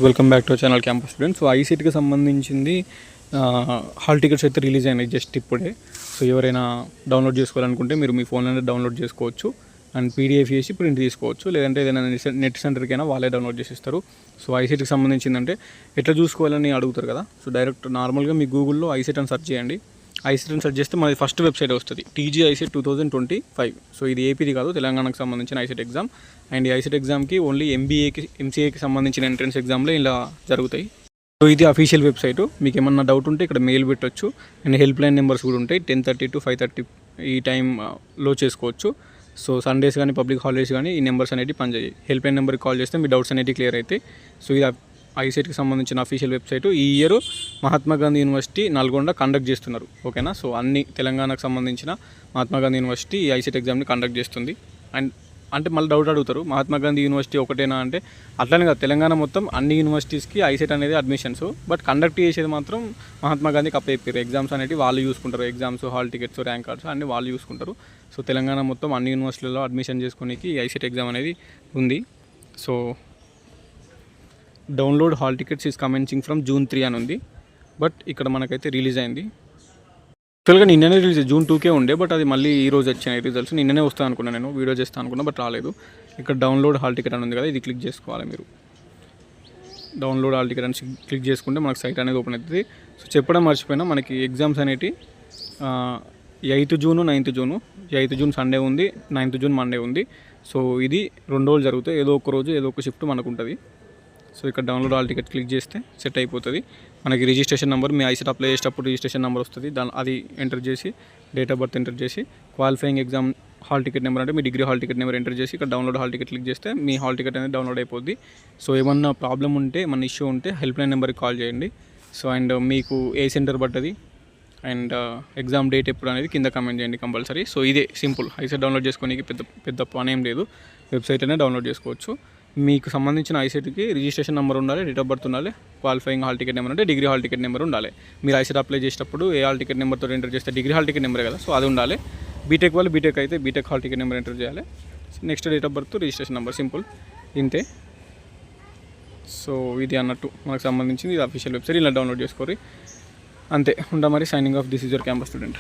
Welcome back to channel campus students. So ఐసీటీకి సంబంధించింది hall tickets అయితే రిలీజ్ అయినాయి జస్ట్ ఇప్పుడే. సో ఎవరైనా డౌన్లోడ్ చేసుకోవాలనుకుంటే మీరు మీ ఫోన్లోనే డౌన్లోడ్ చేసుకోవచ్చు అండ్ పీడిఎఫ్ చేసి ప్రింట్ తీసుకోవచ్చు, లేదంటే ఏదైనా నెట్ సెంటర్కైనా వాళ్ళే డౌన్లోడ్ చేసి ఇస్తారు. సో ఐసీటీకి సంబంధించిందంటే ఎట్లా చూసుకోవాలని అడుగుతారు కదా. సో డైరెక్ట్ నార్మల్గా మీ గూగుల్లో ఐసీటీ అని సెర్చ్ చేయండి. ఐసీటీని సెర్చ్ చేస్తే మనది ఫస్ట్ వెబ్సైట్ వస్తుంది, టీజీఐసీటీ 2025. సో ఇది ఏపీది కాదు, తెలంగాణకు సంబంధించిన ఐసీటీ ఎగ్జామ్. అండ్ ఈ ఐసీటీ ఎగ్జామ్కి ఓన్లీ ఎంసీఏకి సంబంధించిన ఎంట్రన్స్ ఎగ్జామ్లో ఇలా జరుగుతాయి. సో ఇది అఫీషియల్ వెబ్సైట్. మీకు ఏమన్నా డౌట్ ఉంటే ఇక్కడ మెయిల్ పెట్టవచ్చు. అండ్ హెల్ప్ లైన్ నెంబర్స్ కూడా ఉంటాయి, 10:30 to 5:30 ఈ టైంలో చేసుకోవచ్చు. సో సండేస్ కానీ పబ్లిక్ హాలిడేస్ కానీ ఈ నెంబర్స్ అనేవి పనిచేయాలి. హెల్ప్ లైన్ నెంబర్కి కాల్ చేస్తే మీ డౌట్స్ అనేవి క్లియర్ అవుతాయి. సో ఇది ఐసెట్కి సంబంధించిన అఫీషియల్ వెబ్సైట్. ఈ year Mahatma Gandhi university Nalgonda conduct చేస్తున్నారు, ఓకేనా. సో అన్ని తెలంగాణకు సంబంధించిన మహాత్మా గాంధీ యూనివర్సిటీ ఈ ఐసెట్ ఎగ్జామ్ని కండక్ట్ చేస్తుంది. అండ్ అంటే మళ్ళీ డౌట్ అడుగుతారు, మహాత్మా గాంధీ యూనివర్సిటీ ఒకటేనా అంటే అట్లనే కాదు, తెలంగాణ మొత్తం అన్ని యూనివర్సిటీస్కి ఐసెట్ అనేది అడ్మిషన్స్. బట్ కండక్ట్ చేసేది మాత్రం మహాత్మా గాంధీకి అప్పచెప్పారు. ఎగ్జామ్స్ అనేవి వాళ్ళు చూసుకుంటారు, exams, hall tickets, rank cards అన్నీ వాళ్ళు చూసుకుంటారు. సో తెలంగాణ మొత్తం అన్ని యూనివర్సిటీలలో అడ్మిషన్ చేసుకోనికి ఈ ఐసెట్ ఎగ్జామ్ అనేది ఉంది. So download hall tickets is commencing from June 3 అని ఉంది. బట్ ఇక్కడ మనకైతే రిలీజ్ అయింది. యాక్చువల్గా నిన్ననే రిలీజ్ June 2కే ఉండే, బట్ అది మళ్ళీ ఈ రోజు వచ్చినాయి రిజల్ట్స్. నిన్ననే వస్తాను అనుకున్నాను, నేను వీడియో చేస్తాను అనుకున్నా, బట్ రాలేదు. ఇక్కడ డౌన్లోడ్ హాల్ టికెట్ అని ఉంది కదా, ఇది క్లిక్ చేసుకోవాలి మీరు. డౌన్లోడ్ హాల్ టికెట్ అని క్లిక్ చేసుకుంటే మనకు సైట్ అనేది ఓపెన్ అవుతుంది. సో చెప్పడం మర్చిపోయినా, మనకి ఎగ్జామ్స్ అనేవి 8th June 9th June. 8th June Sunday ఉంది, 9th June మండే ఉంది. సో ఇది 2 రోజులు జరుగుతాయి, ఏదో ఒక రోజు ఏదో ఒక షిఫ్ట్ మనకు ఉంటుంది. సో ఇక్కడ డౌన్లోడ్ హాల్ టికెట్ క్లిక్ చేస్తే సెట్ అయిపోతుంది. మనకి రిజిస్ట్రేషన్ నెంబర్, మీ ఐసెట్ అప్లై చేసేటప్పుడు రిజిస్ట్రేషన్ నెంబర్ వస్తుంది, అది ఎంటర్ చేసి డేట్ ఆఫ్ బర్త్ ఎంటర్ చేసి qualifying exam hall ticket number అంటే మీ degree hall ticket number enter చేసి ఇక్కడ డౌన్లోడ్ హాల్ టికెట్ క్లిక్ చేస్తే మీ హాల్ టికెట్ అనేది డౌన్లోడ్ అయిపోద్ది. సో ఏమన్నా ప్రాబ్లం ఉంటే, ఏమన్నా ఇష్యూ ఉంటే హెల్ప్ లైన్ నెంబర్కి కాల్ చేయండి. సో అండ్ మీకు ఏ సెంటర్ పడ్డది అండ్ ఎగ్జామ్ డేట్ ఎప్పుడు అనేది కింద కామెంట్ చేయండి కంపల్సరీ. సో ఇదే సింపుల్, ఐసెట్ డౌన్లోడ్ చేసుకోనికి పెద్ద పని ఏం లేదు, వెబ్సైట్ అనే డౌన్లోడ్ చేసుకోవచ్చు. మీకు సంబంధించిన ఐసెట్కి రిజిస్ట్రేషన్ నెంబర్ ఉండాలి, డేట్ ఆఫ్ బర్త్ ఉండాలి, క్వాలిఫైయింగ్ హాల్ టికెట్ నెంబర్ అంటే డిగ్రీ హాల్ టికెట్ నెంబర్ ఉండాలి. మీరు ఐసెట్ అప్లై చేసేటప్పుడు ఏ హాల్ టికెట్ నెంబర్తో ఎంటర్ చేస్తే డిగ్రీ హాల్ టికెట్ నెంబర్ కదా, సో అది ఉండాలి. బీటెక్ వాళ్ళు బీటెక్ అయితే B Tech hall ticket number enter చేయాలి. Next date of birth, registration number, simple ఇంతే. సో ఇది అన్నట్టు మనకు సంబంధించింది ఇది అఫీషియల్ వెబ్సైట్, ఇలా డౌన్లోడ్ చేసుకోరి అంతే. ఉంటా మరి, signing off, this is your campus student.